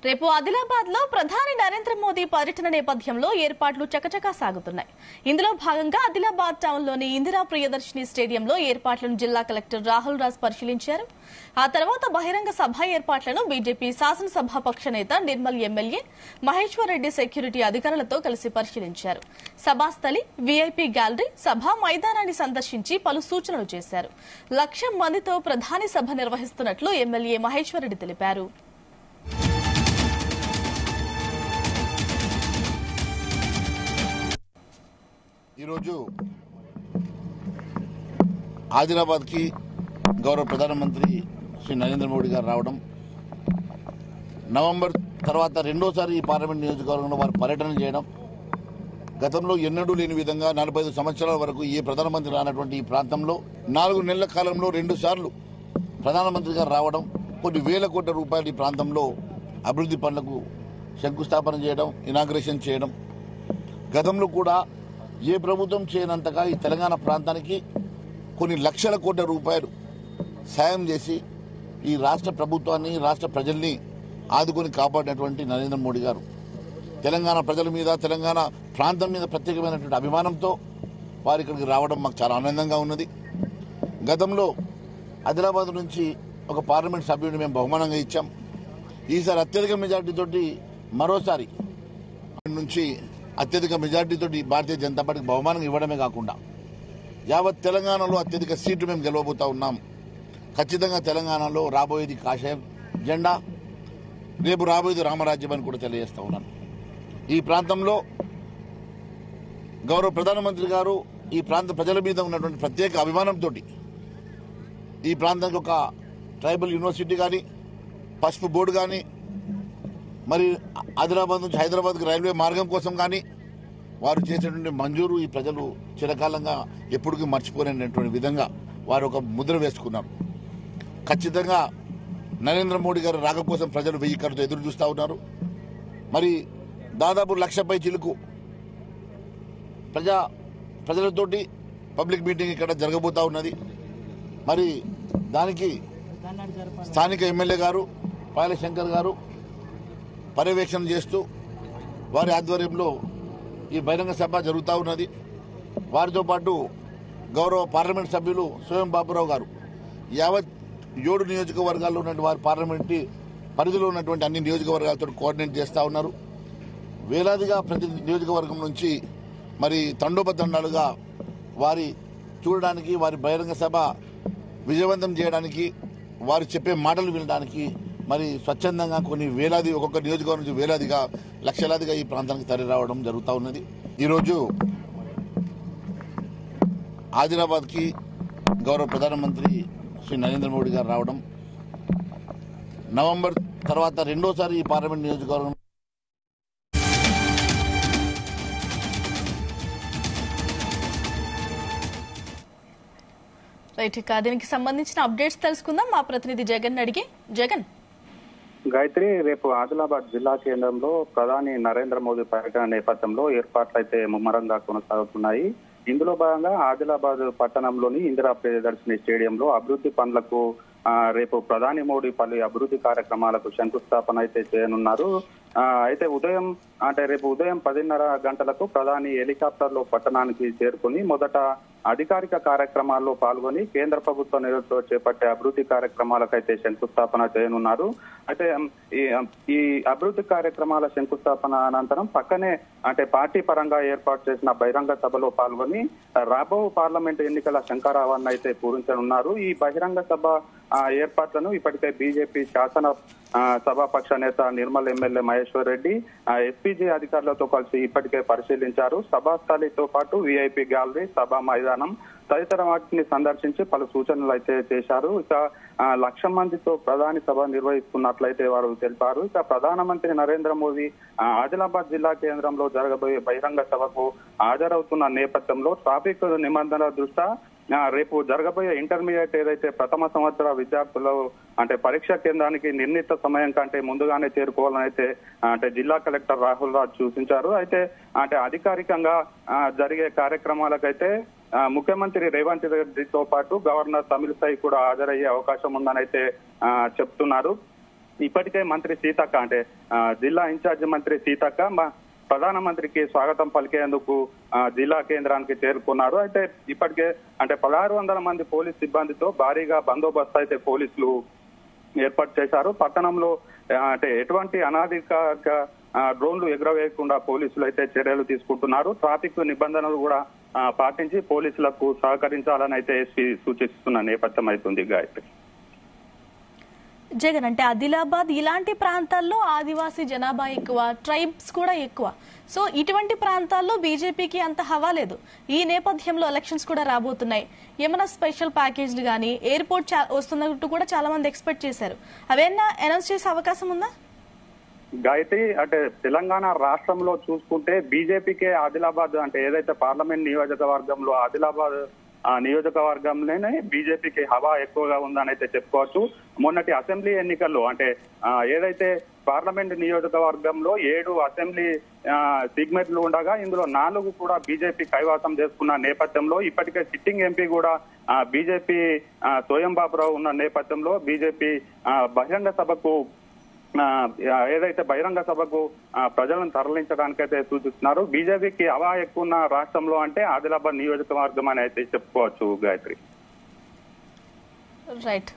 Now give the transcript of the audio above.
రేపు ఆదిలాబాద్ లో ప్రధాని నరేంద్ర మోదీ పర్యటన నేపథ్యంలో ఏర్పాట్లు చకచకా సాగుతున్నాయి. ఇందులో భాగంగా ఆదిలాబాద్ టౌన్ లోని ఇందిరా ప్రియదర్శిని స్టేడియంలో ఏర్పాట్లను జిల్లా కలెక్టర్ రాహుల్ రాజ్ పరిశీలించారు. ఆ తర్వాత బహిరంగ సభ ఏర్పాట్లను బీజేపీ శాసనసభాపక్ష నేత నిర్మల్ ఎమ్మెల్యే మహేశ్వర్ రెడ్డి సెక్యూరిటీ అధికారులతో కలిసి పరిశీలించారు. సభాస్థలి, వీఐపీ గ్యాలరీ, సభా మైదానాన్ని సందర్శించి పలు సూచనలు చేశారు. 1,00,000 మందితో ప్రధాని సభ నిర్వహిస్తున్నట్లు ఎమ్మెల్యే మహేశ్వర్ రెడ్డి తెలిపారు. ఈరోజు ఆదిలాబాద్ కి గౌరవ ప్రధానమంత్రి శ్రీ నరేంద్ర మోడీ గారు రావడం, నవంబర్ తర్వాత రెండోసారి ఈ పార్లమెంట్ నియోజకవర్గంలో వారు పర్యటన చేయడం, గతంలో ఎన్నడూ లేని విధంగా 45 సంవత్సరాల వరకు ఏ ప్రధానమంత్రి రానటువంటి ఈ ప్రాంతంలో 4 నెలల కాలంలో 2 సార్లు ప్రధానమంత్రి గారు రావడం, కొన్ని వేల కోట్ల రూపాయలు ఈ ప్రాంతంలో అభివృద్ధి పనులకు శంకుస్థాపన చేయడం, ఇనాగ్రేషన్ చేయడం, గతంలో కూడా ఏ ప్రభుత్వం చేయనంతగా ఈ తెలంగాణ ప్రాంతానికి కొన్ని లక్షల కోట్ల రూపాయలు సాయం చేసి ఈ రాష్ట్ర ప్రభుత్వాన్ని, రాష్ట్ర ప్రజల్ని ఆదుకొని కాపాడినటువంటి నరేంద్ర మోడీ గారు తెలంగాణ ప్రజల మీద, తెలంగాణ ప్రాంతం మీద ప్రత్యేకమైనటువంటి అభిమానంతో వారు ఇక్కడికి రావడం మాకు చాలా ఆనందంగా ఉన్నది. గతంలో ఆదిలాబాద్ నుంచి ఒక పార్లమెంట్ సభ్యుడిని మేము బహుమానంగా ఇచ్చాం. ఈసారి అత్యధిక మెజార్టీతోటి మరోసారి నుంచి అత్యధిక మెజార్టీతో భారతీయ జనతా పార్టీకి బహుమానం ఇవ్వడమే కాకుండా యావత్ తెలంగాణలో అత్యధిక సీట్లు మేము గెలవబోతా ఉన్నాం. ఖచ్చితంగా తెలంగాణలో రాబోయేది కాషాయం జెండా, రేపు రాబోయేది రామరాజ్యం అని కూడా తెలియజేస్తా ఉన్నాను. ఈ ప్రాంతంలో గౌరవ ప్రధానమంత్రి గారు ఈ ప్రాంత ప్రజల మీద ఉన్నటువంటి ప్రత్యేక అభిమానంతో ఈ ప్రాంతానికి ఒక ట్రైబల్ యూనివర్సిటీ కానీ, పసుపు బోర్డు కానీ, మరి ఆదిలాబాద్ నుంచి హైదరాబాద్కి రైల్వే మార్గం కోసం కానీ వారు చేసినటువంటి మంజూరు ఈ ప్రజలు చిరకాలంగా ఎప్పటికీ మర్చిపోలేనటువంటి విధంగా వారు ఒక ముద్ర వేసుకున్నారు. ఖచ్చితంగా నరేంద్ర మోడీ గారు రాక కోసం ప్రజలు 1000 కళ్ళతో ఎదురు చూస్తూ ఉన్నారు. మరి దాదాపు 1,00,000 పై చిలుకు ప్రజలతోటి పబ్లిక్ మీటింగ్ ఇక్కడ జరగబోతా ఉన్నది. మరి దానికి స్థానిక ఎమ్మెల్యే గారు పాయల శంకర్ గారు పర్యవేక్షణ చేస్తూ వారి ఆధ్వర్యంలో ఈ బహిరంగ సభ జరుగుతూ ఉన్నది. వారితో పాటు గౌరవ పార్లమెంట్ సభ్యులు స్వయం బాబురావు గారు యావత్ 7 నియోజకవర్గాల్లో ఉన్నటువంటి వారి పార్లమెంట్ పరిధిలో ఉన్నటువంటి అన్ని నియోజకవర్గాలతో కోఆర్డినేట్ చేస్తూ ఉన్నారు. వేలాదిగా ప్రతి నియోజకవర్గం నుంచి మరి తండోపతండాలుగా వారి చూడడానికి, వారి బహిరంగ సభ విజయవంతం చేయడానికి, వారు చెప్పే మాటలు వినడానికి మరి స్వచ్ఛందంగా కొన్ని వేలాది, ఒక్కొక్క నియోజకవర్గం నుంచి వేలాదిగా, లక్షలాదిగా ఈ ప్రాంతానికి తరలి రావడం జరుగుతూ ఉన్నది. ఈరోజు ఆదిలాబాద్ కి గౌరవ ప్రధానమంత్రి శ్రీ నరేంద్ర మోడీ గారు రావడం, నవంబర్ తర్వాత రెండోసారి ఈ పార్లమెంట్ నియోజకవర్గం దీనికి సంబంధించిన అప్డేట్స్ తెలుసుకుందాం. మా ప్రతినిధి జగన్ అడిగి. జగన్, గాయత్రి, రేపు ఆదిలాబాద్ జిల్లా కేంద్రంలో ప్రధాని నరేంద్ర మోదీ పర్యటన నేపథ్యంలో ఏర్పాట్లు అయితే ముమ్మరంగా కొనసాగుతున్నాయి. ఇందులో భాగంగా ఆదిలాబాద్ పట్టణంలోని ఇందిరా ప్రియదర్శిని స్టేడియంలో అభివృద్ధి పనులకు రేపు ప్రధాని మోడీ పలు అభివృద్ధి కార్యక్రమాలకు శంకుస్థాపన అయితే చేయనున్నారు. అయితే రేపు ఉదయం 10:30 గంటలకు ప్రధాని హెలికాప్టర్ లో పట్టణానికి చేరుకుని మొదట అధికారిక కార్యక్రమాల్లో పాల్గొని కేంద్ర ప్రభుత్వ నిధులతో చేపట్టే అభివృద్ధి కార్యక్రమాలకైతే శంకుస్థాపన చేయనున్నారు. అయితే ఈ అభివృద్ధి కార్యక్రమాల శంకుస్థాపన అనంతరం పక్కనే పార్టీ పరంగా ఏర్పాటు చేసిన బహిరంగ సభలో పాల్గొని రాబో పార్లమెంట్ ఎన్నికల శంఖారావాన్ని అయితే పూరించనున్నారు. ఈ బహిరంగ సభ ఏర్పాట్లను ఇప్పటికే బీజేపీ శాసన సభాపక్ష నేత నిర్మల్ ఎమ్మెల్యే మహేశ్వర్ రెడ్డి ఎస్పీజీ అధికారులతో కలిసి ఇప్పటికే పరిశీలించారు. సభాస్థలితో పాటు వీఐపీ గ్యాలరీ, సభా మైదానం తదితర వాటిని సందర్శించి పలు సూచనలు అయితే చేశారు. ఇక 1,00,000 మందితో ప్రధాని సభ నిర్వహిస్తున్నట్లయితే వారు తెలిపారు. ఇక ప్రధానమంత్రి నరేంద్ర మోదీ ఆదిలాబాద్ జిల్లా కేంద్రంలో జరగబోయే బహిరంగ సభకు హాజరవుతున్న నేపథ్యంలో ట్రాఫిక్ నిబంధనల దృష్ట్యా రేపు జరగబోయే ఇంటర్మీడియట్ ఏదైతే ప్రథమ సంవత్సర విద్యార్థులు పరీక్ష కేంద్రానికి నిర్ణీత సమయం కంటే ముందుగానే చేరుకోవాలని అయితే జిల్లా కలెక్టర్ రాహుల్ రాజ్ సూచించారు. అయితే అధికారికంగా జరిగే కార్యక్రమాలకైతే ముఖ్యమంత్రి రేవంత్ రెడ్డితో పాటు గవర్నర్ తమిళిసై కూడా హాజరయ్యే అవకాశం ఉందని అయితే చెప్తున్నారు. ఇప్పటికే మంత్రి సీతక్క అంటే జిల్లా ఇన్ఛార్జి మంత్రి సీతక్క ప్రధానమంత్రికి స్వాగతం పలికేందుకు జిల్లా కేంద్రానికి చేరుకున్నారు. అయితే ఇప్పటికే అంటే 1600 మంది పోలీస్ సిబ్బందితో భారీగా బందోబస్తు అయితే పోలీసులు ఏర్పాటు చేశారు. పట్టణంలో అంటే ఎటువంటి అనాధికారిక డ్రోన్లు ఎగురవేయకుండా పోలీసులు అయితే చర్యలు తీసుకుంటున్నారు. ట్రాఫిక్ నిబంధనలు కూడా పాటించి పోలీసులకు సహకరించాలని అయితే ఎస్పీ సూచిస్తున్న నేపథ్యం అవుతుంది. గాయత్రి, జగన్ అంటే ఆదిలాబాద్ ఇలాంటి ప్రాంతాల్లో ఆదివాసీ జనాభా ఎక్కువ, ట్రైబ్స్ కూడా ఎక్కువ. సో ఇటువంటి ప్రాంతాల్లో బీజేపీకి అంత హవా లేదు. ఈ నేపథ్యంలో ఎలక్షన్స్ కూడా రాబోతున్నాయి. ఏమైనా స్పెషల్ ప్యాకేజ్లు కానీ ఎయిర్పోర్ట్ వస్తున్నట్టు కూడా చాలా మంది ఎక్స్పెక్ట్ చేశారు. అవేనా అనౌన్స్ చేసే అవకాశం ఉందా? గాయత్రి, అంటే తెలంగాణ రాష్ట్రంలో చూసుకుంటే బీజేపీకే ఆదిలాబాద్ అంటే ఏదైతే పార్లమెంట్ నియోజకవర్గంలో ఆదిలాబాద్ నియోజకవర్గంలోనే బీజేపీకి హవా ఎక్కువగా ఉందని అయితే చెప్పుకోవచ్చు. మొన్నటి అసెంబ్లీ ఎన్నికల్లో అంటే ఏదైతే పార్లమెంట్ నియోజకవర్గంలో 7 అసెంబ్లీ సిగ్మెంట్లు ఉండగా ఇందులో 4 కూడా బీజేపీ కైవసం చేసుకున్న నేపథ్యంలో ఇప్పటికే సిట్టింగ్ ఎంపీ కూడా బీజేపీ సోయం బాబురావు ఉన్న నేపథ్యంలో బీజేపీ బహిరంగ సభకు ఏదైతే బహిరంగ సభకు ప్రజలను తరలించడానికైతే సూచిస్తున్నారు. బీజేపీకి హవా ఎక్కువ ఉన్న రాష్ట్రంలో అంటే ఆదిలాబాద్ నియోజకవర్గం అని అయితే చెప్పుకోవచ్చు. గాయత్రి, రైట్.